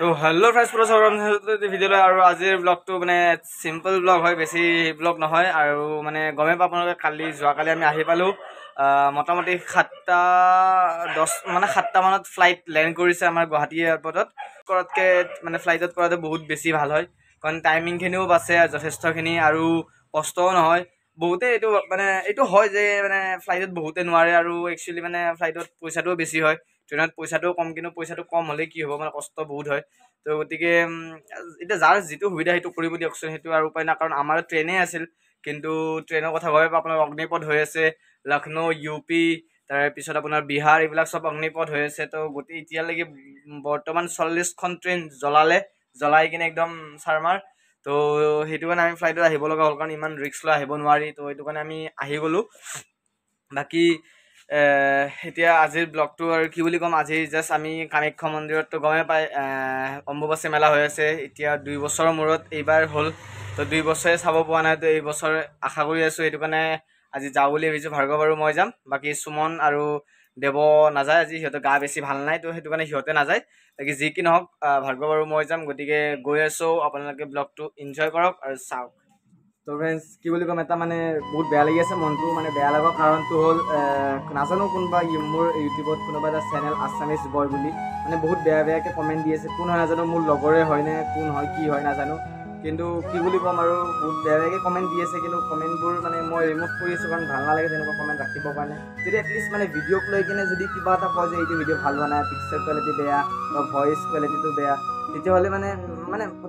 তো hello' friends পুৰা চাব ভিডিঅ'লৈ আৰু আজিৰ ব্লগটো মানে চিম্পল ব্লগ হয়, বেছি ব্লগ নহয়। আৰু মানে গমেই পাব আপোনালোকে যোৱাকালি আমি আহি পালোঁ। মোটামুটি 7:10 মানত ফ্লাইট লেণ্ড কৰিছে আমাৰ গুৱাহাটী এয়াৰপৰ্টত। কৰাতকৈ মানে ফ্লাইটত কৰাটো বহুত বেছি ভাল হয়, কাৰণ টাইমিংখিনিও বাচে যথেষ্টখিনি আৰু কষ্টও নহয়। বহুতে এইটো হয় যে মানে ফ্লাইটত বহুতে নোৱাৰে, আৰু একচুৱেলি মানে ফ্লাইটত পইচাটোও বেছি হয়। ট্ৰেইনত পইচাটোও কম, কিন্তু পইচাটো কম হ'লে কি হ'ব, মানে কষ্ট বহুত হয়। তো গতিকে এতিয়া যাৰ যিটো সুবিধা সেইটো কৰিব দিয়কচোন, সেইটো আৰু উপায় নাই। কাৰণ আমাৰ ট্ৰেইনেই আছিল, কিন্তু ট্ৰেইনৰ কথা গমে আপোনাৰ অগ্নিপথ হৈ আছে। লক্ষ্ণৌ, UP, তাৰপিছত আপোনাৰ বিহাৰ, এইবিলাক চব অগ্নিপথ হৈ আছে। তো গোটেই এতিয়ালৈকে বৰ্তমান 40খন ট্ৰেইন জ্বলাই কিনে একদম চাৰমাৰ। তো সেইটো কাৰণে আমি ফ্লাইটত আহিব লগা হ'ল, কাৰণ ইমান ৰিস্ক লৈ আহিব নোৱাৰি। তো সেইটো কাৰণে আমি আহি গ'লোঁ। বাকী এতিয়া আজিৰ ব্লগটো আৰু কি বুলি ক'ম, আজি জাষ্ট আমি কামাখ্যা মন্দিৰততো গমেই পাই অম্বুবাচী মেলা হৈ আছে। এতিয়া 2 বছৰৰ মূৰত এইবাৰ হ'ল। তো 2 বছৰে চাব পোৱা নাই, তো এই বছৰ আশা কৰি আছোঁ। সেইটো কাৰণে আজি যাওঁ বুলি ভাবিছোঁ। ভাৰ্গৱ আৰু মই যাম, বাকী সুমন আৰু দেৱ নাযায়। আজি সিহঁতৰ গা বেছি ভাল নাই, তো সেইটো কাৰণে সিহঁতে নাযায়। বাকী যি কি নহওক, ভাৰ্গৱ আৰু মই যাম। গতিকে গৈ আছোঁ, আপোনালোকে ব্লগটো এনজয় কৰক আৰু চাওক। তো ফ্ৰেণ্ডছ, কি বুলি ক'ম, এটা মানে বহুত বেয়া লাগি আছে মনটো। মানে বেয়া লগা কাৰণটো হ'ল, নাজানো কোনোবা মোৰ ইউটিউবত কোনোবা এটা চেনেল আছামিজ বয় বুলি মানে বহুত বেয়াকৈ কমেণ্ট দি আছে। কোন হয় নাজানো, মোৰ লগৰে হয়নে কোন হয় কি হয় নাজানো, কিন্তু কি বুলি ক'ম আৰু বহুত বেয়াকৈ কমেণ্ট দি আছে। কিন্তু কমেণ্টবোৰ মানে মই ৰিমুভ কৰি আছোঁ, কাৰণ ভাল নালাগে তেনেকুৱা কমেণ্ট ৰাখিবৰ কাৰণে। যদি এটলিষ্ট মানে ভিডিঅ'ক লৈ কিনে যদি কিবা এটা কয় যে এইটো ভিডিঅ' ভাল হোৱা নাই, পিক্সাৰ কোৱালিটি বেয়া বা ভইচ কোৱালিটিটো বেয়া, তেতিয়াহ'লে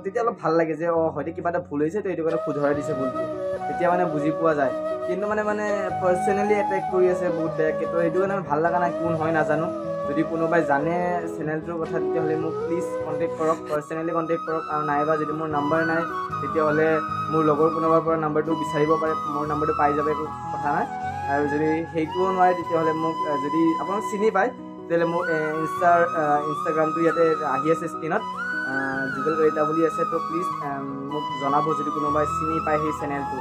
তেতিয়া অলপ ভাল লাগে যে হয়তো কিবা এটা ভুল হৈছে, তো এইটো কাৰণে শুধৰাই দিছে ভুলটো, তেতিয়া মানে বুজি পোৱা যায়। কিন্তু মানে পাৰ্চনেলি এটেক কৰি আছে বহুত বেয়াকৈ। তো সেইটো কাৰণে ভাল লগা নাই। কোন হয় নাজানো, যদি কোনোবাই জানে চেনেলটোৰ কথা তেতিয়াহ'লে মোক প্লিজ কণ্টেক্ট কৰক, পাৰ্চনেলি কণ্টেক্ট কৰক। আৰু নাইবা যদি মোৰ নাম্বাৰ নাই, তেতিয়াহ'লে মোৰ লগৰ কোনোবাৰ পৰা নাম্বাৰটো বিচাৰিব পাৰে, মোৰ নাম্বাৰটো পাই যাব, একো কথা নাই। আৰু যদি সেইটোও নোৱাৰে, তেতিয়াহ'লে মোক যদি আপোনালোক চিনি পায়, তেতিয়াহ'লে মোৰ ইনষ্টাগ্ৰামটো ইয়াতে আহি আছে স্ক্ৰীণত, যুগল কলিতা বুলি আছে। তো প্লিজ মোক জনাব যদি কোনোবাই চিনি পায় সেই চেনেলটো।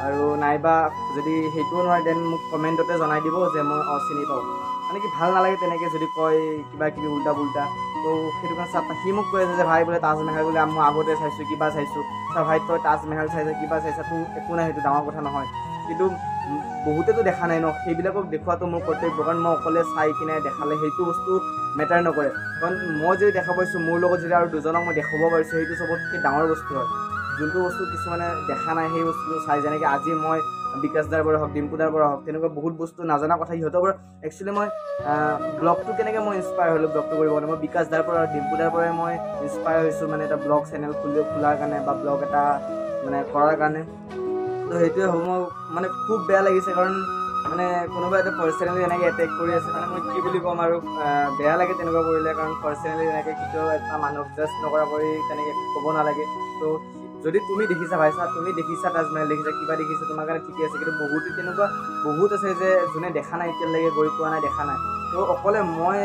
আৰু নাইবা যদি সেইটোও নোৱাৰে, দেন মোক কমেণ্টতে জনাই দিব যে মই চিনি পাওঁ। মানে কি ভাল নালাগে তেনেকৈ যদি কয় কিবা কিবি উল্টা পুল্টা। তো সেইটো কাৰণে সি মোক কৈ আছে যে ভাই বোলে তাজমহল বোলে মই আগতে চাইছোঁ, কিবা চাইছোঁ। ভাই তই তাজমহল চাইছে, কিবা চাইছা, তোৰ একো নাই, সেইটো ডাঙৰ কথা নহয়। কিন্তু বহুতেতো দেখা নাই ন, সেইবিলাকক দেখুৱাটো মোৰ কৰ্তব্য। কাৰণ মই অকলে চাই কিনে দেখালে সেইটো বস্তু মেটাৰ নকৰে। কাৰণ মই যদি দেখা পাইছোঁ, মোৰ লগত যদি আৰু দুজনক মই দেখাব পাৰিছোঁ, সেইটো চবতকৈ ডাঙৰ বস্তু হয়। যোনটো বস্তু কিছুমানে দেখা নাই, সেই বস্তুটো চাই। যেনেকৈ আজি মই বিকাশ দাৰ পৰা হওক, ডিম্পু দাৰ পৰা হওক, তেনেকুৱা বহুত বস্তু নজনা কথা সিহঁতৰ পৰা। একচুৱেলি মই ব্লগটো কেনেকৈ মই ইনস্পায়াৰ হ'লোঁ ব্লগটো কৰিব কাৰণে, মই বিকাশ দাৰ পৰা, ডিম্পু দাৰ পৰাই মই ইনস্পায়াৰ হৈছোঁ, মানে এটা ব্লগ চেনেল খোলাৰ কাৰণে বা ব্লগ এটা মানে কৰাৰ কাৰণে। তো সেইটোৱে হ'ব। মোৰ মানে খুব বেয়া লাগিছে, কাৰণ মানে কোনোবা এটা পাৰ্চনেলি এনেকৈ এটেক কৰি আছে। মানে মই কি বুলি ক'ম আৰু, বেয়া লাগে তেনেকুৱা কৰিলে। কাৰণ পাৰ্চনেলি এনেকৈ কেতিয়াও এটা মানুহক জাষ্ট নকৰা কৰি তেনেকৈ ক'ব নালাগে। তো যদি তুমি দেখিছা ভাইছা, তুমি দেখিছা তাজমহল দেখিছা, কিবা দেখিছা, তোমাৰ কাৰণে ঠিকে আছে। কিন্তু বহুতে তেনেকুৱা বহুত আছে যে যোনে দেখা নাই, এতিয়ালৈকে গৈ পোৱা নাই, দেখা নাই। তো অকলে মই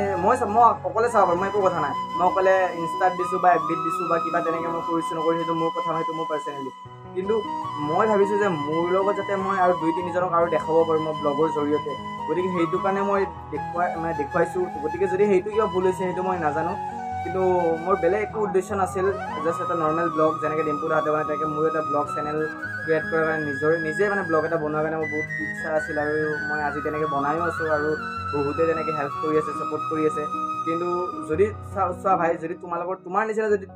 অকলে চাব পাৰোঁ, মই একো কথা নাই। মই অকলে ইনষ্টাত দিছোঁ বা FBত দিছোঁ বা কিবা তেনেকৈ মই কৰিছোঁ নকৰিছোঁ, সেইটো মোৰ কথা নহয়, সেইটো মোৰ পাৰ্চনেলি। কিন্তু মই ভাবিছোঁ যে মোৰ লগত যাতে মই আৰু 2-3জনক আৰু দেখাব পাৰোঁ মই ব্লগৰ জৰিয়তে। গতিকে সেইটো কাৰণে মই দেখুৱাইছোঁ। গতিকে যদি সেইটো কিবা ভুল হৈছে, সেইটো মই নাজানো। কিন্তু মোৰ বেলেগ একো উদ্দেশ্য নাছিল, জাষ্ট এটা নৰ্মেল ব্লগ যেনেকৈ ডিম্পু দাহঁতে বনায়, তেনেকৈ মোৰ এটা ব্লগ চেনেল ক্ৰিয়েট কৰাৰ কাৰণে নিজে মানে ব্লগ এটা বনোৱাৰ কাৰণে মোৰ বহুত ইচ্ছা আছিল। আৰু মই আজি তেনেকৈ বনায়ো আছোঁ, আৰু বহুতে তেনেকৈ হেল্প কৰি আছে, ছাপোৰ্ট কৰি আছে। কিন্তু যদি চোৱা ভাই, যদি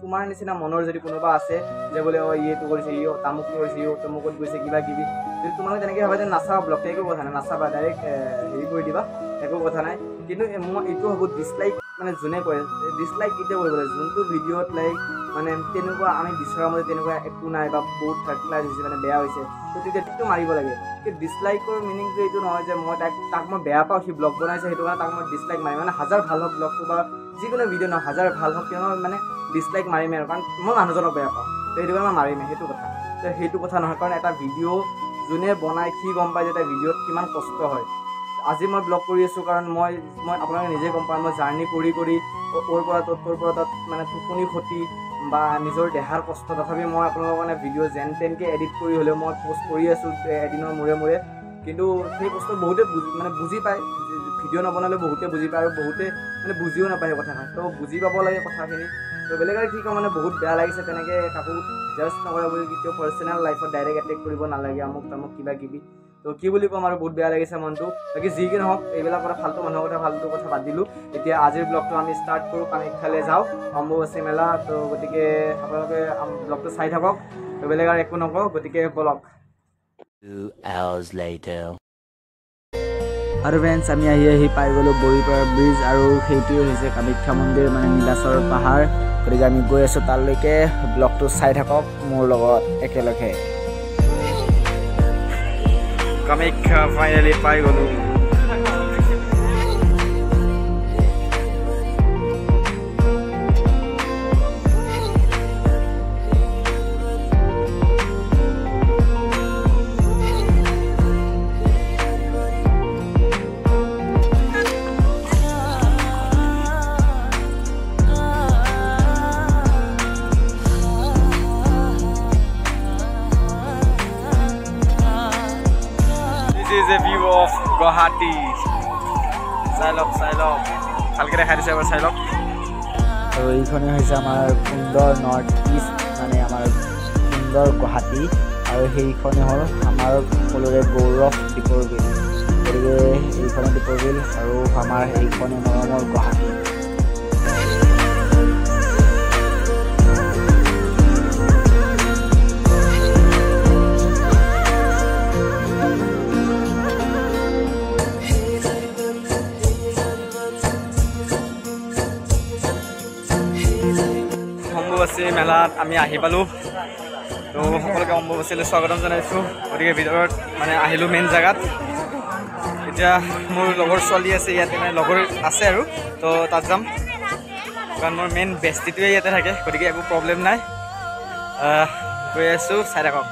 তোমাৰ নিচিনা মনৰ যদি কোনোবা আছে যে বোলে এইটো কৰিছে, তামুকটো কৰিছে, তমুকত গৈছে, কিবা কিবি, যদি তোমালোকে তেনেকৈ ভাবা যে নাচাবা ব্লগটো, একো কথা নাই, নাচাবা, ডাইৰেক্ট হেৰি কৰি দিবা, একো কথা নাই। কিন্তু মই এইটো ভাবোঁ, ডিছলাইক মানে যোনে কৰে, ডিছলাইক কেতিয়া কৰিব লাগে, যোনটো ভিডিঅ'ত লাইক মানে তেনেকুৱা আমি বিচৰা মতে তেনেকুৱা একো নাই, বা বহুত থাৰ্ড ক্লাছ হৈছে, মানে বেয়া হৈছে, তো তেতিয়াটো মাৰিব লাগে। কিন্তু ডিছলাইকৰ মিনিংটো এইটো নহয় যে মই তাক মই বেয়া পাওঁ, সি ব্লগ বনাইছে সেইটো কাৰণে তাক মই ডিছলাইক মাৰিম। মানে হাজাৰ ভাল হওক ব্লগটো বা যিকোনো ভিডিঅ' নহয়, হাজাৰ ভাল হওক, তেওঁ মানে ডিছলাইক মাৰিমেই আৰু, কাৰণ মই মানুহজনক বেয়া পাওঁ, তো সেইটো কাৰণে মই মাৰিমেই, সেইটো কথা। তো সেইটো কথা নহয়, কাৰণ এটা ভিডিঅ' যোনে বনায় সি গম পায় যে এটা ভিডিঅ'ত কিমান কষ্ট হয়। আজি মই ব্লগ কৰি আছোঁ, কাৰণ মই আপোনালোকে নিজে গম পাওঁ, মই জাৰ্ণি কৰি অ'ৰ পৰা ত'ত মানে টোপনি ক্ষতি বা নিজৰ দেহাৰ কষ্ট, তথাপি মই আপোনালোকৰ কাৰণে ভিডিঅ' যেন তেনকৈ এডিট কৰি হ'লেও মই পষ্ট কৰি আছোঁ এদিনৰ মূৰে মূৰে। কিন্তু সেই বস্তু বহুতে মানে বুজি পায় ভিডিঅ' নবনালে বহুতে বুজি পায় আৰু বহুতে মানে বুজিও নাপায় সেই কথাষাৰ তো বুজি পাব লাগে কথাখিনি তো বেলেগ আৰু কি কওঁ মানে বহুত বেয়া লাগিছে তেনেকৈ কাকো জাষ্ট নকৰা বুলি কেতিয়াও পাৰ্চনেল লাইফত ডাইৰেক্ট এটেক কৰিব নালাগে আমুক তামুক কিবা কিবি তো কি বুলি ক'ম আৰু বহুত বেয়া লাগিছে মনটো বাকী যি কি নহওক এইবিলাক কথা ফাল্টু মানুহৰ কথা ফাল্টু কথা বাদ দিলোঁ এতিয়া আজিৰ ব্লগটো আমি ষ্টাৰ্ট কৰোঁ কামাখ্যালৈ যাওঁ অম্বুবাচী মেলা তো গতিকে আপোনালোকে ব্লগটো চাই থাকক তো বেলেগ আৰু একো নকওঁ গতিকে বলক 2 hours later আৰু ফ্ৰেণ্ডছ আমি আহি পাই গ'লোঁ বৰিপাৰা ব্ৰিজ আৰু সেইটোৱে হৈছে কামাখ্যা মন্দিৰ মানে নীলাচল পাহাৰ গতিকে আমি গৈ আছোঁ তালৈকে ব্লগটো চাই থাকক মোৰ লগত একেলগে কামাখ্যা ফাইনেলি পাই গ'লোঁ This is a view of Guwahati. Sailok. ভালকে দেখাই দিছে এবাৰ চাইলক আৰু এইখনে হৈছে আমাৰ সুন্দৰ নৰ্থ ইষ্ট মানে আমাৰ সুন্দৰ গুৱাহাটী আৰু সেইখনে হ'ল আমাৰ সকলোৰে গৌৰৱ দীপৰ বিল গতিকে এইখনে দীপৰ বিল আৰু আমাৰ এইখনে মৰমৰ গুৱাহাটী অম্বুবাচী মেলাত আমি আহি পালোঁ তো সকলোকে অম্বুবাচীলৈ স্বাগতম জনাইছোঁ গতিকে ভিতৰত মানে আহিলোঁ মেইন জেগাত এতিয়া মোৰ লগৰ ছোৱালী আছে ইয়াতে মানে লগৰ আছে আৰু তো তাত যাম কাৰণ মোৰ মেইন বেষ্টিটোৱে ইয়াতে থাকে গতিকে একো প্ৰব্লেম নাই গৈ আছোঁ চাই থাকক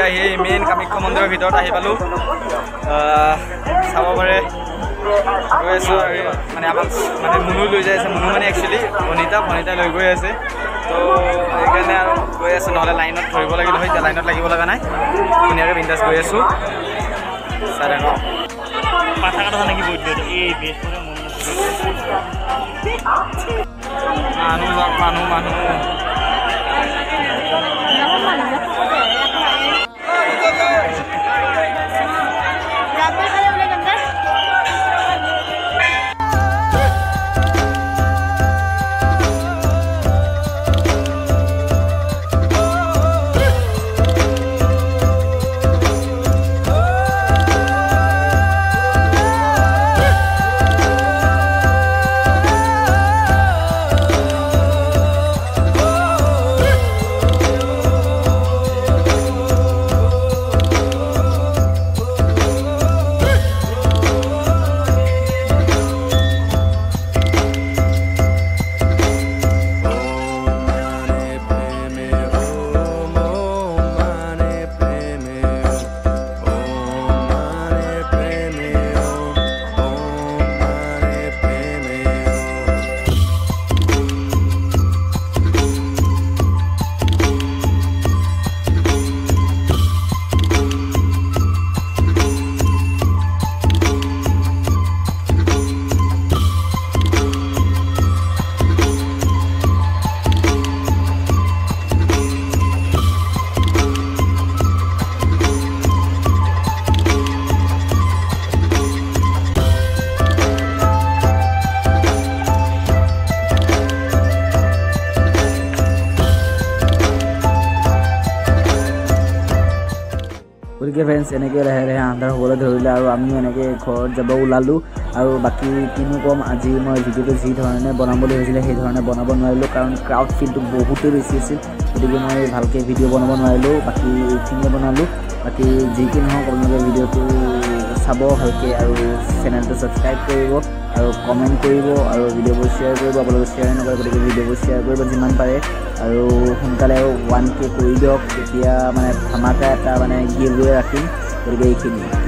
আহি মেইন কামাখ্যা মন্দিৰৰ ভিতৰত আহি পালোঁ চাব পাৰে গৈ আছোঁ মানে আমাক মানে মুনু লৈ যাই আছে মুনু মানে একচুৱেলি ভনিতা লৈ গৈ আছে তো সেইকাৰণে আৰু গৈ আছোঁ নহ'লে লাইনত ধৰিব লাগিল হয় এতিয়া লাইনত লাগিব লগা নাই ধুনীয়াকৈ বিন্দাছ গৈ আছোঁ চাই থাকক মাথা কাটা নাকি বৈদ্য এই বেশ করে মানুহ গতিকে ফ্ৰেণ্ডছ এনেকৈ লাহে লাহে আন্ধাৰ হ'বলৈ ধৰিলে আৰু আমিও এনেকৈ ঘৰত যাব ওলালোঁ আৰু বাকী কিনো ক'ম আজি মই ভিডিঅ'টো যি ধৰণে বনাবলৈ হৈছিলে সেই ধৰণে বনাব নোৱাৰিলোঁ কাৰণ ক্ৰাউড ফিলটো বহুতেই বেছি আছিল গতিকে মই ভালকৈ ভিডিঅ' বনাব নোৱাৰিলোঁ বাকী এইখিনিয়ে বনালোঁ বাকী যি কি নহওক আপোনালোকে ভিডিঅ'টো চাব ভালকৈ আৰু চেনেলটো ছাবস্ক্ৰাইব কৰিব আৰু কমেণ্ট কৰিব আৰু ভিডিঅ'বোৰ শ্বেয়াৰ কৰিব আপোনালোকে শ্বেয়াৰ নকৰে গতিকে ভিডিঅ'বোৰ শ্বেয়াৰ কৰিব যিমান পাৰে আৰু সোনকালে 1K কৰি দিয়ক তেতিয়া মানে ধামাকা এটা মানে গিভৱে ৰাখিম গতিকে এইখিনি